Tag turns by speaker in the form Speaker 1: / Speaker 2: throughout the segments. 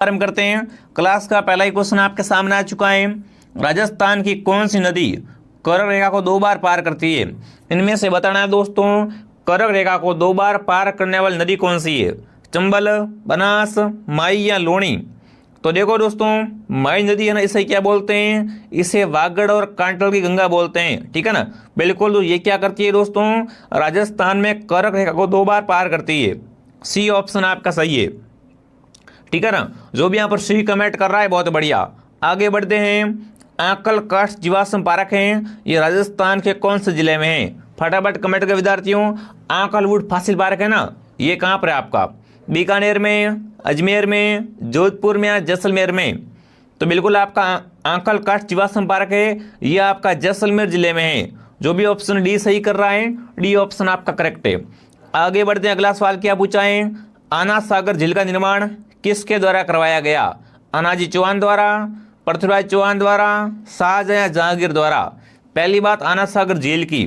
Speaker 1: प्रारंभ करते हैं। क्लास का पहला ही क्वेश्चन आपके सामने आ चुका है। राजस्थान की कौन सी नदी कर्क रेखा को 2 बार पार करती है? इनमें से बताना है दोस्तों, कर्क रेखा को 2 बार पार करने वाली नदी कौन सी है? चंबल, बनास, माई या लोणी? तो देखो दोस्तों, माई नदी है ना, इसे क्या बोलते हैं? इसे वागड़ और कांटल की गंगा बोलते हैं, ठीक है ना। बिल्कुल, तो ये क्या करती है दोस्तों? राजस्थान में कर्क रेखा को 2 बार पार करती है। सी ऑप्शन आपका सही है, ठीक है ना। जो भी यहाँ पर सी कमेंट कर रहा है बहुत बढ़िया। आगे बढ़ते हैं। आंकल काष्ठ जीवाश्म पार्क है, ये राजस्थान के कौन से जिले में है? फटाफट कमेंट कर विद्यार्थियों। आंकलवुड फॉसिल पार्क है ना, ये कहाँ पर है आपका? बीकानेर में, अजमेर में, जोधपुर में या जैसलमेर में? तो बिल्कुल आपका आंकल काष्ठ जीवाश्म पार्क है, ये आपका जैसलमेर जिले में है। जो भी ऑप्शन डी सही कर रहा है, डी ऑप्शन आपका करेक्ट है। आगे बढ़ते हैं। अगला सवाल क्या पूछा है? आना सागर झील का निर्माण किसके द्वारा करवाया गया? अनाजी चौहान द्वारा, पृथ्वीराज चौहान द्वारा, शाहजहां जहांगीर द्वारा? पहली बात आना सागर झील की।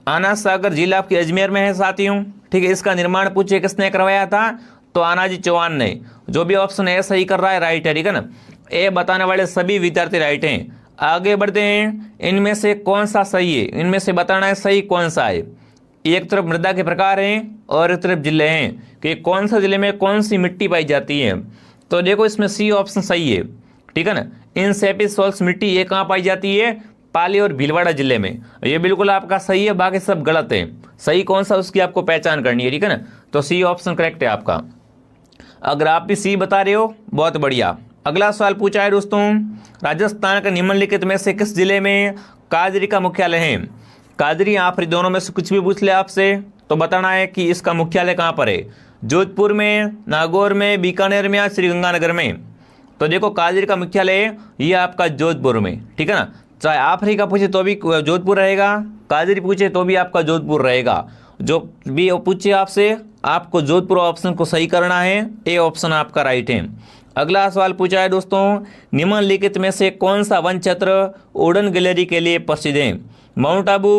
Speaker 1: आना सागर झील आपकी अजमेर में है साथियों, ठीक है। इसका निर्माण पूछे किसने करवाया था? तो आनाजी चौहान ने। जो भी ऑप्शन ए सही कर रहा है राइट है, ठीक है ना। ए बताने वाले सभी विद्यार्थी राइट हैं। आगे बढ़ते हैं। इनमें से कौन सा सही है? इनमें से बताना है सही कौन सा है। एक तरफ मृदा के प्रकार हैं और एक तरफ जिले हैं कि कौन सा जिले में कौन सी मिट्टी पाई जाती है। तो देखो, इसमें सी ऑप्शन सही है, ठीक है ना। इन सेपिस सॉल्स मिट्टी ये कहाँ पाई जाती है? पाली और भीलवाड़ा जिले में। ये बिल्कुल आपका सही है, बाकी सब गलत है। सही कौन सा उसकी आपको पहचान करनी है, ठीक है ना। तो सी ऑप्शन करेक्ट है आपका। अगर आप भी सी बता रहे हो बहुत बढ़िया। अगला सवाल पूछा है दोस्तों, राजस्थान के निम्नलिखित में से किस जिले में काजरी का मुख्यालय है? काजरी आफरी दोनों में से कुछ भी पूछ ले आपसे तो बताना है कि इसका मुख्यालय कहाँ पर है। जोधपुर में, नागौर में, बीकानेर में या श्रीगंगानगर में? तो देखो, काजरी का मुख्यालय ये आपका जोधपुर में, ठीक है ना। चाहे आफरी का पूछे तो भी जोधपुर रहेगा, काजरी पूछे तो भी आपका जोधपुर रहेगा। जो भी पूछे आपसे, आपको जोधपुर ऑप्शन को सही करना है। ए ऑप्शन आपका राइट है। अगला सवाल पूछा है दोस्तों, निम्नलिखित में से कौन सा वन क्षेत्र उड़न गैलरी के लिए प्रसिद्ध है? माउंट आबू,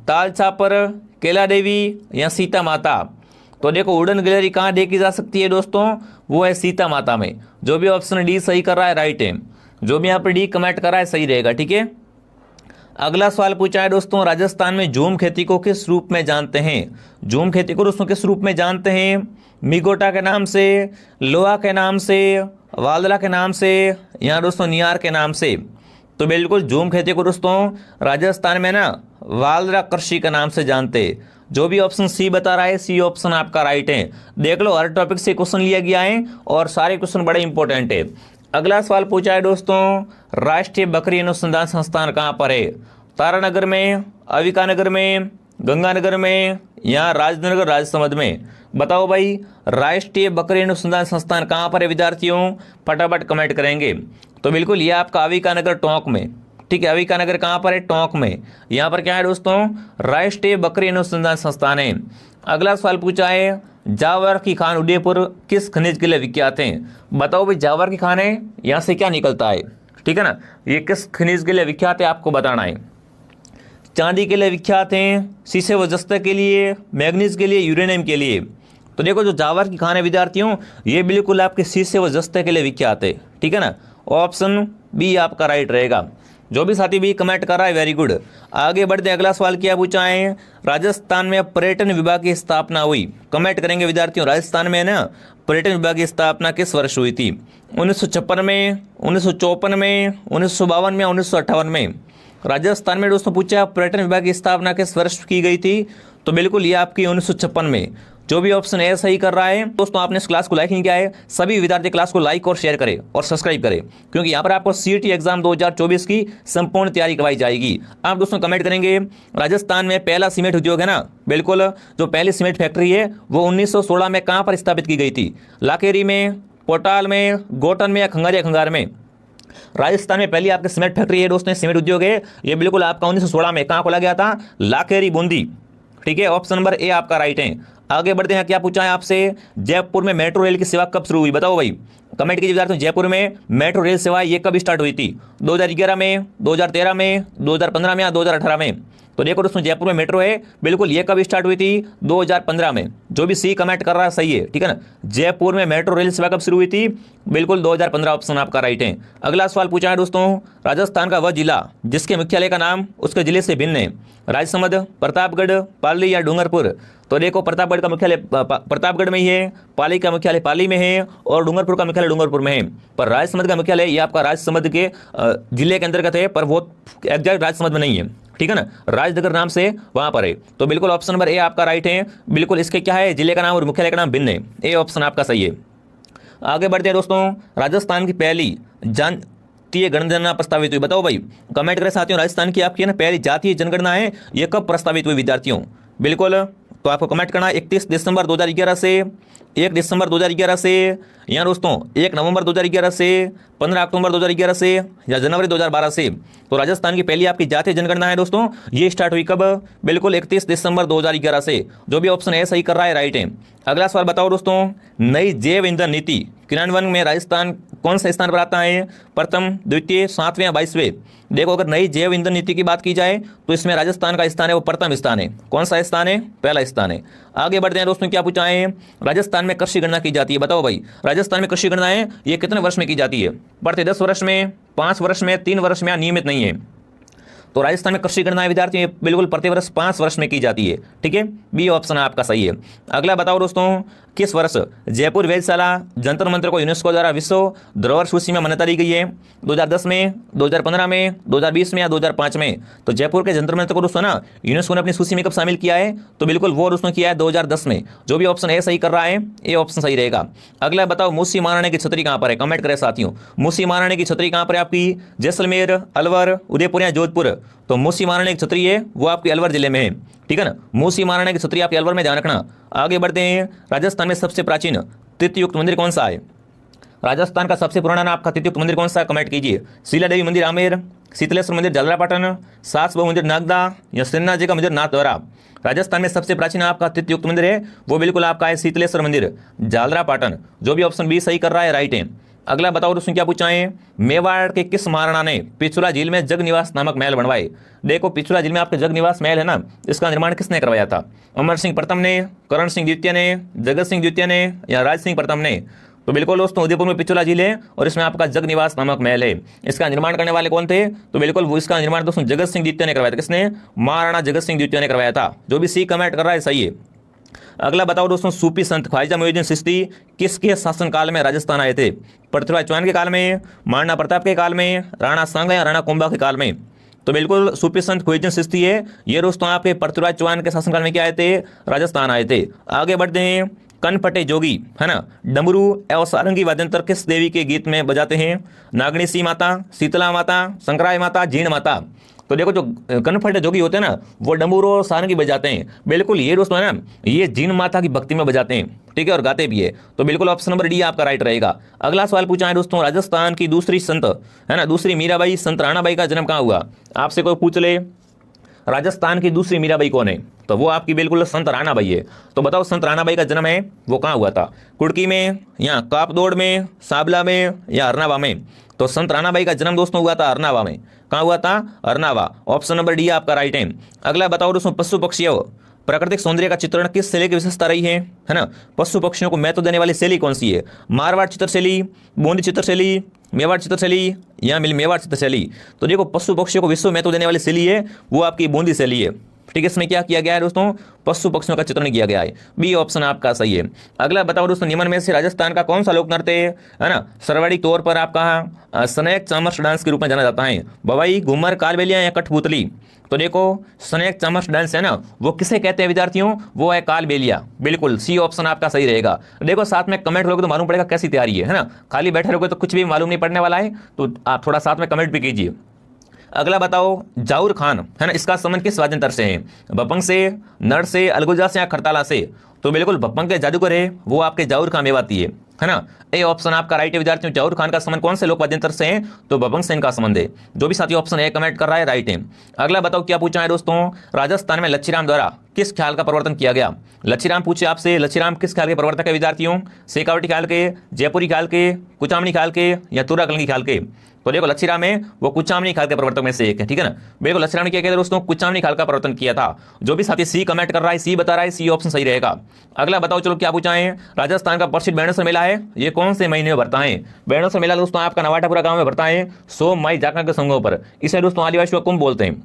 Speaker 1: ताल छापर, कैला देवी या सीता माता? तो देखो, उड़न गैलरी कहाँ देखी जा सकती है दोस्तों? वो है सीता माता में। जो भी ऑप्शन डी सही कर रहा है राइट है। जो भी यहाँ पर डी कमेंट कर रहा है सही रहेगा, ठीक है। अगला सवाल पूछा है दोस्तों, राजस्थान में झूम खेती को किस रूप में जानते हैं? झूम खेती को दोस्तों किस रूप में जानते हैं? मिगोटा के नाम से, लोहा के नाम से, वालरा के नाम से या दोस्तों नियार के नाम से? तो बिल्कुल झूम खेती को दोस्तों राजस्थान में ना वालरा कृषि के नाम से जानते। जो भी ऑप्शन सी बता रहा है, सी ऑप्शन आपका राइट है। देख लो, हर टॉपिक से क्वेश्चन लिया गया है और सारे क्वेश्चन बड़े इंपॉर्टेंट है। अगला सवाल पूछा है दोस्तों, राष्ट्रीय बकरी अनुसंधान संस्थान कहाँ पर है? तारानगर में, अविकानगर में, गंगानगर में या राजनगर राजसमंद में? बताओ भाई, राष्ट्रीय बकरी अनुसंधान संस्थान कहाँ पर है विद्यार्थियों? फटाफट कमेंट करेंगे। तो बिल्कुल ये आपका अविकानगर टोंक में, ठीक है। अविकानगर कहाँ पर है? टोंक में। यहाँ पर क्या है दोस्तों? राष्ट्रीय बकरी अनुसंधान संस्थान है। अगला सवाल पूछा है, जावर की खान उदयपुर किस खनिज के लिए विख्यात है? बताओ भाई, जावर की खान है, यहाँ से क्या निकलता है, ठीक है ना। ये किस खनिज के लिए विख्यात है आपको बताना है। चांदी के लिए विख्यात हैं, शीशे व जस्ते के लिए, मैग्नीज के लिए, यूरेनियम के लिए? तो देखो, जो जावर की खान है विद्यार्थियों, ये बिल्कुल आपके शीशे व जस्ते के लिए विख्यात है, ठीक है ना। ऑप्शन बी आपका राइट रहेगा। जो भी साथी भी कमेंट कर रहा है वेरी गुड। आगे बढ़ते, अगला सवाल क्या पूछा है, राजस्थान में पर्यटन विभाग की स्थापना हुई? कमेंट करेंगे विद्यार्थियों, राजस्थान में ना पर्यटन विभाग की स्थापना किस वर्ष हुई थी? 1956 में, 1954 में, 1952 में, 1958 में? राजस्थान में दोस्तों पूछा पर्यटन विभाग की स्थापना किस वर्ष की गई थी? तो बिल्कुल ये आपकी 1956 में। जो भी ऑप्शन ए सही कर रहा है दोस्तों, आपने इस क्लास को लाइक नहीं किया है, सभी विद्यार्थी क्लास को लाइक और शेयर करें और सब्सक्राइब करें, क्योंकि यहाँ पर आपको सीईटी एग्जाम 2024 की संपूर्ण तैयारी करवाई जाएगी। आप दोस्तों कमेंट करेंगे, राजस्थान में पहला सीमेंट उद्योग है ना, बिल्कुल जो पहली सीमेंट फैक्ट्री है वो 1916 में कहाँ पर स्थापित की गई थी? लाखेरी में, पोटाल में, गोटन में या खंगारिया खंगार में? राजस्थान में पहली आपकी सीमेंट फैक्ट्री है दोस्तों, सीमेंट उद्योग है, ये बिल्कुल आपका 1916 में कहाँ खोला गया था? लाखेरी बूंदी, ठीक है। ऑप्शन नंबर ए आपका राइट है। आगे बढ़ते हैं, क्या पूछा है आपसे, जयपुर में मेट्रो रेल की सेवा कब शुरू हुई? बताओ भाई, कमेंट कीजिए विद्यार्थियों, जयपुर में मेट्रो रेल सेवा ये कब स्टार्ट हुई थी? 2011 में, 2013 में, 2015 में या 2018 में? तो देखो दोस्तों जयपुर में मेट्रो है, बिल्कुल ये कब स्टार्ट हुई थी? 2015 में। जो भी सी कमेंट कर रहा है सही है, ठीक है ना। जयपुर में मेट्रो रेल सेवा कब शुरू हुई थी? बिल्कुल 2015, ऑप्शन आपका राइट है। अगला सवाल पूछा है दोस्तों, राजस्थान का वह जिला जिसके मुख्यालय का नाम उसके जिले से भिन्न है, राजसमंद, प्रतापगढ़, पाली या डूंगरपुर? तो देखो प्रतापगढ़ का मुख्यालय प्रतापगढ़ में ही है, पाली का मुख्यालय पाली में है और डूंगरपुर का मुख्यालय डूंगरपुर में है। पर राजसमंद का मुख्यालय ये आपका राजसमंद के जिले के अंतर्गत है, पर वो एग्जैक्ट राजसमंद में नहीं है, ठीक है ना, राजनगर नाम से वहां पर है। तो बिल्कुल ऑप्शन नंबर ए आपका राइट है। बिल्कुल इसके क्या है, जिले का नाम और मुख्यालय का नाम भिन्न है, ए ऑप्शन आपका सही है। आगे बढ़ते हैं दोस्तों, राजस्थान की पहली जातीय जनगणना प्रस्तावित हुई, बताओ भाई, कमेंट करें साथियों। राजस्थान की आपकी है ना पहली जातीय जनगणना है, ये कब प्रस्तावित हुई विद्यार्थियों? बिल्कुल तो आपको कमेंट करना 31 दिसंबर 2011 से, 1 दिसंबर 2011 से, या दोस्तों 1 नवंबर 2011 से, 15 अक्टूबर 2011 से, या जनवरी 2012 से। तो राजस्थान की पहली आपकी जातीय जनगणना है दोस्तों, ये स्टार्ट हुई कब? बिल्कुल 31 दिसंबर 2011 से। जो भी ऑप्शन है सही कर रहा है, राइट है। अगला सवाल बताओ दोस्तों, नई जैव ईंधन नीति क्रियान्वयन में राजस्थान कौन से स्थान पर आता है? प्रथम, द्वितीय, 7वें या 22वें? देखो अगर नई जैव ईंधन नीति की बात की जाए तो इसमें राजस्थान का स्थान है वो प्रथम स्थान है। कौन सा स्थान है? पहला स्थान है। आगे बढ़ते हैं दोस्तों, क्या पूछा है? राजस्थान में कृषि गणना की जाती है, बताओ भाई, राजस्थान में कृषि गणना है ये कितने वर्ष में की जाती है? प्रति 10 वर्ष में, 5 वर्ष में, 3 वर्ष में, या नियमित नहीं है? तो राजस्थान में कृषि गणना विद्यार्थी बिल्कुल प्रतिवर्ष 5 वर्ष में की जाती है, ठीक है, बी ऑप्शन आपका सही है। अगला बताओ दोस्तों, किस वर्ष जयपुर वेधशाला जंतर मंत्र को यूनेस्को द्वारा विश्व धरोहर सूची में मान्यता दी गई है? 2010 में, 2015 में, 2020 में, या 2005 में? तो जयपुर के जंतर मंत्र को दोस्तों ना यूनेस्को ने अपनी सूची में कब शामिल किया है? तो बिल्कुल वो दोस्तों किया है 2010 में। जो भी ऑप्शन ए सही कर रहा है, ये ऑप्शन सही रहेगा। अगला बताओ, मूसी महाराणी की छतरी कहाँ पर है? कमेंट करें साथियों, मूसी महाराणी की छतरी कहाँ पर है आपकी? जैसलमेर, अलवर, उदयपुर या जोधपुर? तो मूसी महाराणी की छतरी है वो आपकी अलवर जिले में है, ठीक है ना, मूसी महाराणी की छतरी आपकी अलवर में, ध्यान रखना। आगे बढ़ते हैं, राजस्थान में सबसे प्राचीन तित्ययुक्त मंदिर कौन सा है? राजस्थान का सबसे पुराना नाम आपका तित्ययुक्त मंदिर कौन सा है? कमेंट कीजिए। शिला देवी मंदिर आमेर, शीतलेश्वर मंदिर झालरापाटन, सास बहु मंदिर नागदा, या श्रीनाथ जी का मंदिर नाथद्वारा? राजस्थान में सबसे प्राचीन आपका तित्ययुक्त मंदिर है वो बिल्कुल आपका है शीतलेश्वर मंदिर, झालरापाटन। जो भी ऑप्शन बी सही कर रहा है, राइट है। अगला बताओ दोस्तों, क्या पूछा है? मेवाड़ के किस महाराणा ने पिछुला झील में जगनिवास नामक महल बनवाए? देखो पिछुला झील में आपके जगनिवास महल है ना, इसका निर्माण किसने करवाया था? अमर सिंह प्रथम ने, करण सिंह द्वितीय ने, जगत सिंह द्वितीय ने, या राज सिंह प्रथम ने? तो बिल्कुल दोस्तों उदयपुर में पिछुला झील है और इसमें आपका जगनिवास नामक महल है। इसका निर्माण करने वाले कौन थे? तो बिल्कुल वो इसका निर्माण दोस्तों जगत सिंह द्वितीय ने करवाया था। किसने? महाराणा जगत सिंह द्वितीय ने करवाया था। जो भी सी कमेंट कर रहा है सही है। अगला बताओ दोस्तों, सूफी संत ख्वाजा मोइनुद्दीन चिश्ती किसके शासनकाल में राजस्थान आए थे? पृथ्वीराज चौहान के काल में, महाराणा प्रताप के काल में, राणा सांगा या राणा कुंभा के काल में? तो बिल्कुल सूफी संत ख्वाजा चिश्ती है ये दोस्तों आपके पृथ्वीराज चौहान के शासनकाल में क्या आए थे? राजस्थान आए थे। आगे बढ़ते हैं, कनफटे जोगी है ना डमरू एवं सारंगी वाद्यंत्र किस देवी के गीत में बजाते हैं? नागणी सी माता, शीतला माता, शंकराय माता, जीण माता? तो देखो जो कनफटे जोगी होते हैं ना वो डमरू और सारंगी बजाते हैं, बिल्कुल ये दोस्तों है ना ये जीण माता की भक्ति में बजाते हैं, ठीक है, और गाते भी है। तो बिल्कुल ऑप्शन नंबर डी आपका राइट रहेगा। अगला सवाल पूछा है दोस्तों, राजस्थान की दूसरी संत है ना दूसरी मीराबाई संत राणाबाई का जन्म कहाँ हुआ? आपसे कोई पूछ ले राजस्थान की दूसरी मीराबाई कौन है, तो वो आपकी बिल्कुल संत राणाबाई है। तो बताओ संत राणाबाई का जन्म है वो कहाँ हुआ था? कुड़की में, या कापदोड़ में, साबला में, या अरनावा में? तो संत राणाबाई का जन्म दोस्तों हुआ था अरनावा में। कहाँ हुआ था? अरनावा। ऑप्शन नंबर डी आपका राइट है। अगला बताओ दोस्तों, पशु पक्षी प्राकृतिक सौंदर्य का चित्रण किस शैली की विशेषता रही है ना? पशु पक्षियों को महत्व देने वाली शैली कौन सी है? मारवाड़ चित्रशैली, बूंदी चित्रशैली, मेवाड़ चित्रशैली, या मेवाड़ चित्रशैली? तो देखो पशु पक्षियों को विश्व महत्व देने वाली शैली है वो आपकी बूंदी शैली है, ठीक है। इसमें क्या किया गया है दोस्तों? पशु पक्षियों का चित्रण किया गया है। बी ऑप्शन आपका सही है। अगला बताओ दोस्तों, निम्न में से राजस्थान का कौन सा लोक नृत्य है ना सर्वाधिक तौर पर आपका स्नेक चामर डांस के रूप में जाना जाता है? बवाई, घूमर, कालबेलिया या कठपुतली? तो देखो स्नेक चामर डांस है ना वो किसे कहते हैं विद्यार्थियों? वो है कालबेलिया। बिल्कुल सी ऑप्शन आपका सही रहेगा। देखो साथ में कमेंट करोगे तो मालूम पड़ेगा कैसी तैयारी है ना, खाली बैठे रहोगे तो कुछ भी मालूम नहीं पड़ने वाला है, तो आप थोड़ा साथ में कमेंट भी कीजिए। अगला बताओ, जाऊर खान है ना इसका संबंध किस वाद्यंत्र से है? बपंग से, नर से, अलगुजा से, या खरताला से? तो बिल्कुल बपंग के जादूगर है वो आपके जाऊर खान मेवाती है ना। ए ऑप्शन आपका राइट है विद्यार्थियों। जाऊर खान का संबंध कौन से लोक वाद्यंत्र से है? तो बपंग से इनका संबंध है। जो भी साथी ऑप्शन ए कमेंट कर रहा है राइट है। अगला बताओ क्या पूछा है दोस्तों, राजस्थान में लच्छीराम द्वारा किस ख्याल का प्रवर्तन किया गया? लच्छीराम पूछे आपसे, लच्छीराम किस ख्याल के प्रवर्तक है विद्यार्थियों? शेखावटी ख्याल के, जयपुरी ख्याल के, कुचामनी ख्याल के या तुराकलंगी ख्याल के? तो देखो लच्छीराम है वो कुचामनी ख्याल के प्रवर्तक में से एक है, ठीक है ना। बिल्कुल लच्छीराम ने क्या किया था दोस्तों? कुचामनी ख्याल का प्रवर्तन किया था। जो भी साथी सी कमेंट कर रहा है, सी बता रहा है, सी ऑप्शन सही रहेगा। अगला बताओ, चलो क्या पूछा है? राजस्थान का प्रसिद्ध बेणेश्वर मेला है, ये कौन से महीने में भरता है? बेणेश्वर मेला दोस्तों आपका नवाटापुरा गांव में भरता है, सोम माई जाकर के संगों पर। इसे दोस्तों आदिवासियों का कुंभ बोलते हैं,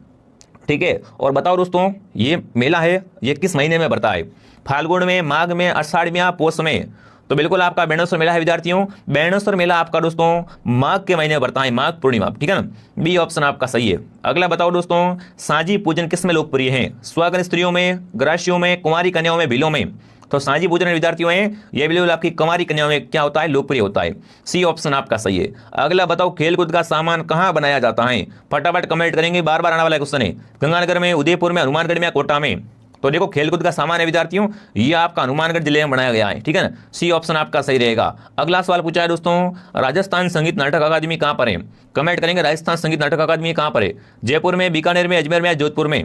Speaker 1: ठीक है। और बताओ दोस्तों ये मेला है ये किस महीने में भरता है? फाल्गुन में, माघ में, आषाढ़ में या पौष में? तो बिल्कुल आपका बेणेश्वर मेला है विद्यार्थियों, बेणेश्वर मेला आपका दोस्तों माघ के महीने में भरता है, माघ पूर्णिमा, ठीक है ना। बी ऑप्शन आपका सही है। अगला बताओ दोस्तों, साझी पूजन किस में लोकप्रिय है? स्वगन स्त्रियों में, ग्रासियों में, कुंवारी कन्याओं में, भीलों में? तो साझी पूजन विद्यार्थियों हैं ये बिल्कुल आपकी कुंवारी कन्याओं में क्या होता है? लोकप्रिय होता है। सी ऑप्शन आपका सही है। अगला बताओ, खेलकूद का सामान कहाँ बनाया जाता है? फटाफट कमेंट करेंगे, बार बार आने वाला क्वेश्चन है। गंगानगर में, उदयपुर में, हनुमानगढ़ में या कोटा में? तो देखो खेलकूद का सामान है विद्यार्थियों ये आपका हनुमानगढ़ जिले में बनाया गया है, ठीक है ना। सी ऑप्शन आपका सही रहेगा। अगला सवाल पूछा है दोस्तों, राजस्थान संगीत नाटक अकादमी कहां पर है? कमेंट करेंगे राजस्थान संगीत नाटक अकादमी कहां पर है? जयपुर में, बीकानेर में, अजमेर में या जोधपुर में?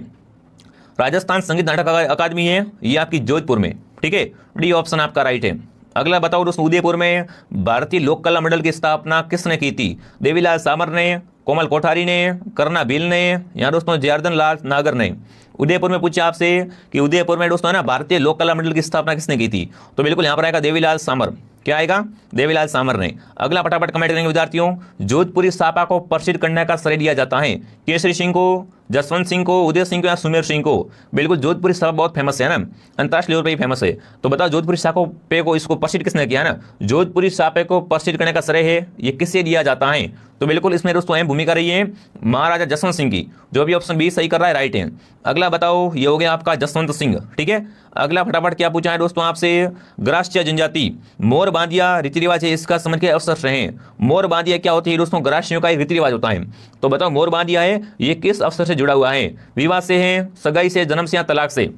Speaker 1: राजस्थान संगीत नाटक अकादमी है ये आपकी जोधपुर में, ठीक है। डी ऑप्शन आपका राइट है। अगला बताओ दोस्तों, उदयपुर में भारतीय लोक कला मंडल की स्थापना किसने की थी? देवीलाल सामर ने, कोमल कोठारी ने, करना भील ने या दोस्तों जयार्दन लाल नागर ने? उदयपुर में पूछा आपसे कि उदयपुर में दोस्तों है ना भारतीय लोक कला मंडल की स्थापना किसने की थी? तो बिल्कुल यहाँ पर आएगा देवीलाल सामर। क्या आएगा? देवीलाल सामर ने। अगला फटाफट कमेंट करेंगे विद्यार्थियों, जोधपुरी सापा को प्रसिद्ध करने का श्रेय दिया जाता है केसरी सिंह को, जसवंत सिंह को, उदय सिंह को या सुमेर सिंह को? बिल्कुल जोधपुरी सापा बहुत फेमस है ना, अंतर्राष्ट्रीय लेवल पर ही फेमस है। तो बताओ जोधपुरी सापे को इसको प्रसिद्ध किसने किया ना? जोधपुरी सापे को प्रसिद्ध करने का श्रेय है ये किससे दिया जाता है? तो बिल्कुल इसमें दोस्तों अहम भूमिका रही है महाराजा जसवंत सिंह की। जो भी ऑप्शन बी सही कर रहा है राइट है। अगला बताओ, ये हो गया आपका जसवंत सिंह, ठीक है। अगला फटाफट क्या पूछा है दोस्तों आपसे, ग्रास्य जनजाति मोर बांधिया रीति रिवाज है इसका समझ के अवसर रहे। मोर बांधिया क्या होती है दोस्तों? ग्रासियों का एक रीति रिवाज होता है। तो बताओ मोर बांधिया है ये किस अवसर से जुड़ा हुआ है? विवाह से है, सगाई से, जन्म से या तलाक से?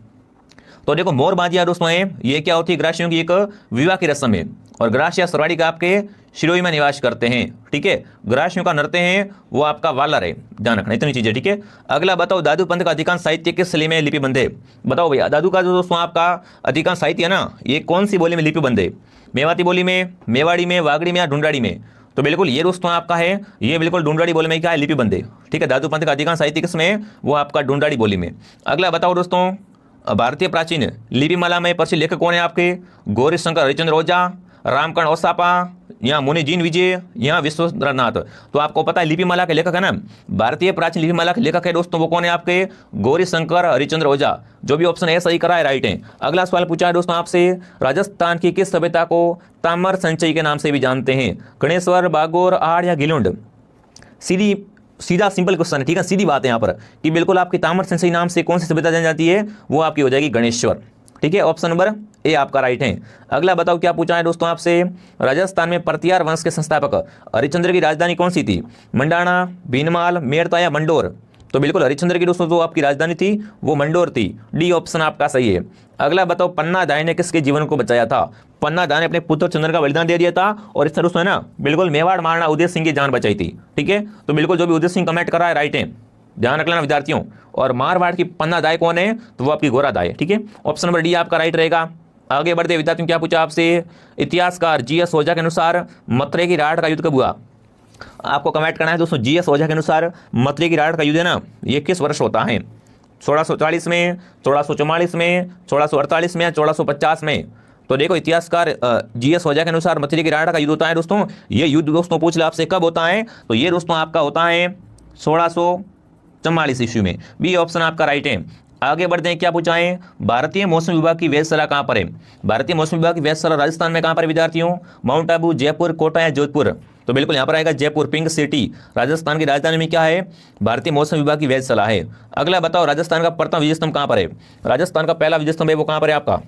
Speaker 1: तो देखो मोर बांधिया दोस्तों है ये क्या होती है? ग्रासियों की एक विवाह की रस्म है और ग्रास या सरवाड़ी का आपके शिरोई में निवास करते हैं, ठीक है। ग्रासियों का नृत्य है वो आपका वालर है, ध्यान रखना इतनी चीजें, ठीक है। अगला बताओ, दादू पंथ का अधिकांश साहित्य किस शैली में लिपिबद्ध है? बताओ भैया दादू का जो दोस्तों आपका अधिकांश साहित्य है ना ये कौन सी बोली में लिपिबद्ध है? मेवाती बोली में, मेवाड़ी में, वागड़ी में या ढूंढाड़ी में? तो बिल्कुल ये दोस्तों आपका है ये बिल्कुल ढूंढाड़ी बोली में क्या है? लिपिबद्ध है, ठीक है। दादू पंथ का अधिकांश साहित्य किसमें? वो आपका ढूंढाड़ी बोली में। अगला बताओ दोस्तों, भारतीय प्राचीन लिपिमाला में प्रसिद्ध लेखक कौन है आपके? गौरी शंकर हरिचंद्र ओझा, रामकर्ण ओसापा या मुनि जीन विजय या विश्वनाथ? तो आपको पता है लिपिमाला के लेखक है ना, भारतीय प्राचीन लिपिमाला के लेखक है दोस्तों वो कौन है आपके? गौरी शंकर हरिचंद्र ओझा। जो भी ऑप्शन है सही करा है राइट है। अगला सवाल पूछा है दोस्तों आपसे, राजस्थान की किस सभ्यता को ताम्र संचय के नाम से भी जानते हैं? गणेश्वर, बागोर, आड़ या गिलुंड? सीधा सिंपल क्वेश्चन है, ठीक है। सीधी बात है यहाँ पर कि बिल्कुल आपकी ताम्र संचय नाम से कौन सी सभ्यता जानी जाती है? वो आपकी हो जाएगी गणेश्वर, ठीक है। ऑप्शन नंबर ए आपका राइट है। अगला बताओ क्या पूछा है दोस्तों आपसे, राजस्थान में परतियार वंश के संस्थापक हरिश्चंद्र की राजधानी कौन सी थी? मंडाणा, भीनमाल, मेड़ता या मंडोर? तो बिल्कुल हरिश्चंद्र की दोस्तों जो आपकी राजधानी थी वो मंडोर थी। डी ऑप्शन आपका सही है। अगला बताओ, पन्ना दाई ने किसके जीवन को बचाया था? पन्ना दाई ने अपने पुत्र चंद्र का बलिदान दे दिया था और इस तरह दोस्तों है ना बिल्कुल मेवाड़ महाराणा उदय सिंह की जान बचाई थी, ठीक है। तो बिल्कुल जो भी उदय सिंह कमेंट कर रहा है राइट है, ध्यान रख लेना विद्यार्थियों। और मारवाड़ की पन्ना दाई कौन है? तो वो आपकी गोरा दाई है, ठीक है। ऑप्शन नंबर डी आपका राइट रहेगा। आगे बढ़ते विद्यार्थियों क्या पूछा आपसे, इतिहासकार जीएस ओझा के अनुसार मथुरा की राठ का युद्ध कब हुआ? आपको कमेंट करना है दोस्तों, जीएस ओझा के अनुसार मथुरा की राठ का युद्ध है ना ये किस वर्ष होता है? 1640 में, 1644 में, 1648 में या 1650 में? तो देखो इतिहासकार जीएस ओझा के अनुसार मथुरा की राठ का युद्ध होता है दोस्तों, ये युद्ध दोस्तों पूछ ले आपसे कब होता है? तो ये दोस्तों आपका होता है 1644 ईस्वी में। बी ऑप्शन आपका राइट है। आगे बढ़ते हैं क्या पूछा है, भारतीय मौसम विभाग की वेधशाला कहाँ पर है? भारतीय मौसम विभाग की वेधशाला राजस्थान में कहाँ पर विद्यार्थियों? माउंट आबू, जयपुर, कोटा या जोधपुर? तो बिल्कुल यहाँ पर आएगा जयपुर, पिंक सिटी। राजस्थान की राजधानी में क्या है? भारतीय मौसम विभाग की वेधशाला है। अगला बताओ, राजस्थान का प्रथम विजय स्तंभ कहाँ पर है? राजस्थान का पहला विजय स्तंभ है वो कहाँ पर है आपका?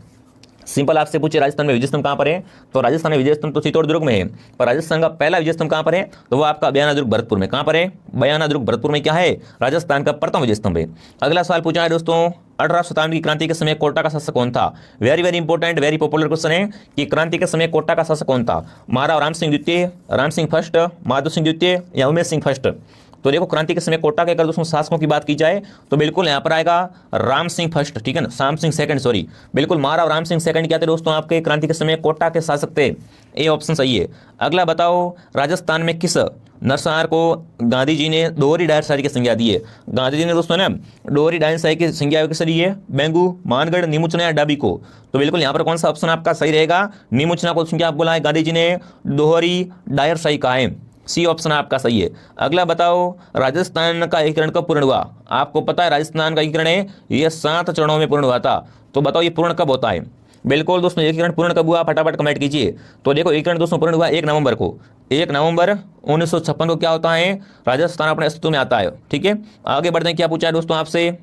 Speaker 1: सिंपल आपसे पूछे राजस्थान में विजय स्तंभ कहाँ पर है? तो राजस्थान में विजय स्तंभ तो चित्तौड़गढ़ में है, पर राजस्थान का पहला विजय स्तंभ कहाँ पर है? तो वो आपका बयाना दुर्ग भरतपुर में। कहाँ पर है? बयाना दुर्ग भरतपुर में क्या है? राजस्थान का प्रथम विजय स्तंभ है। अगला सवाल पूछा है दोस्तों, 18वीं शताब्दी की क्रांति के समय कोटा का शासक कौन था? Very very important, very popular question है कि क्रांति के समय कोटा का शासक कौन था? महाराव राम सिंह द्वितीय, राम सिंह फर्स्ट, माधव सिंह द्वितीय या उमेश सिंह फर्स्ट? तो देखो क्रांति के समय कोटा के अगर दोस्तों शासकों की बात की जाए तो बिल्कुल यहाँ पर आएगा राम सिंह फर्स्ट, ठीक है ना, राम सिंह सेकंड, सॉरी, बिल्कुल महाराव राम सिंह सेकंड क्या थे दोस्तों आपके क्रांति के समय कोटा के शासक थे। ए ऑप्शन सही है। अगला बताओ, राजस्थान में किस नरसंहार को गांधी जी ने दोहरी डायर शाही की संज्ञा दी है? गांधी जी ने दोस्तों ना दोहरी डायर शाही की संज्ञा किस दी है? बेंगू, मानगढ़, नीमुचना या डाबी को? तो बिल्कुल यहाँ पर कौन सा ऑप्शन आपका सही रहेगा? नीमुचना को संज्ञा बोला है गांधी जी ने दोहरी डायर शाही कहा है, सी ऑप्शन आपका सही है। अगला बताओ, राजस्थान का एकीकरण कब पूर्ण हुआ? आपको पता है राजस्थान का एकीकरण है ये 7 चरणों में पूर्ण हुआ था। तो बताओ ये पूर्ण कब होता है? बिल्कुल दोस्तों एकीकरण पूर्ण कब हुआ? फटाफट कमेंट कीजिए। तो देखो एकीकरण दोस्तों पूर्ण हुआ 1 नवंबर को। 1 नवंबर 1956 को क्या होता है? राजस्थान अपने अस्तित्व में आता है। ठीक है, आगे बढ़ते हैं। क्या पूछा है दोस्तों आपसे?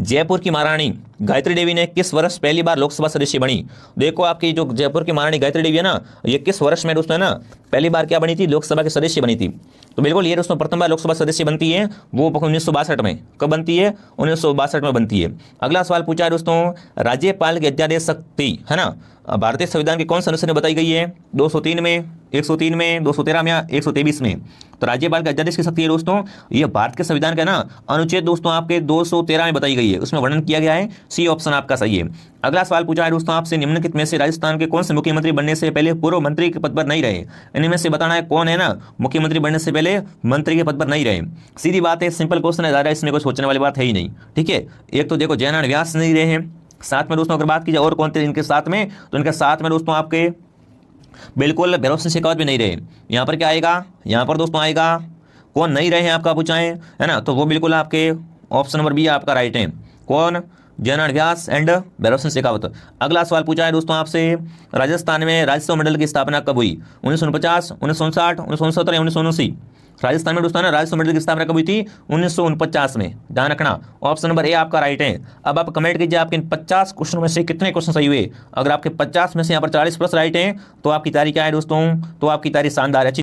Speaker 1: जयपुर की महारानी गायत्री देवी ने किस वर्ष पहली बार लोकसभा सदस्य बनी? देखो आपकी जो जयपुर की महारानी गायत्री देवी है ना, ये किस वर्ष में दोस्तों है ना पहली बार क्या बनी थी? लोकसभा के सदस्य बनी थी। तो बिल्कुल ये दोस्तों प्रथम बार लोकसभा सदस्य बनती है वो 1962 में। कब बनती है? 1962 में बनती है। अगला सवाल पूछा है दोस्तों, राज्यपाल की अध्यादेश शक्ति है ना भारतीय संविधान के कौन से अनुच्छेद में बताई गई है? 203 में, 103 में, 213 में या 123 में? तो राज्यपाल का अध्यादेश की शक्ति है दोस्तों ये भारत के संविधान का ना अनुच्छेद दोस्तों आपके 213 में बताई गई है, उसमें वर्णन किया गया है। सी ऑप्शन आपका सही है। अगला सवाल पूछा है दोस्तों आपसे, निम्नलिखित में से राजस्थान के कौन से मुख्यमंत्री बनने से पहले पूर्व मंत्री के पद पर नहीं रहे? इनमें से बताना है कौन है ना मुख्यमंत्री बनने से पहले मंत्री के पद पर नहीं रहे। सीधी बात है, सिंपल क्वेश्चन है, ज़्यादा इसमें कोई सोचने वाली बात है ही नहीं। ठीक है, एक तो देखो जयनारायण व्यास नहीं रहे हैं, साथ में दोस्तों अगर बात की जाए और कौन थे इनके साथ में, तो इनके साथ में दोस्तों आपके बिल्कुल भैरव सिंह शेखावत भी नहीं रहे। यहाँ पर क्या आएगा? यहाँ पर दोस्तों आएगा कौन नहीं रहे हैं आपका पूछा है ना, तो वो बिल्कुल आपके ऑप्शन नंबर बी आपका राइट है। कौन? जयनारायण व्यास एंड भैरव सिंह शेखावत। अगला सवाल पूछा है दोस्तों आपसे, राजस्थान में राजस्व मंडल की स्थापना कब हुई? 1949, 1959, 1969 या 1979? राजस्थान में दोस्तों राजस्व मंडल की स्थापना कब हुई थी? 1949 में। ध्यान रखना, ऑप्शन नंबर ए आपका राइट है। अब आप कमेंट कीजिए आपके इन 50 क्वेश्चन में से कितने क्वेश्चन सही हुए। अगर आपके 50 में से यहाँ पर 40 प्लस राइट हैं तो आपकी तैयारी क्या है दोस्तों? तो आपकी तैयारी शानदार है।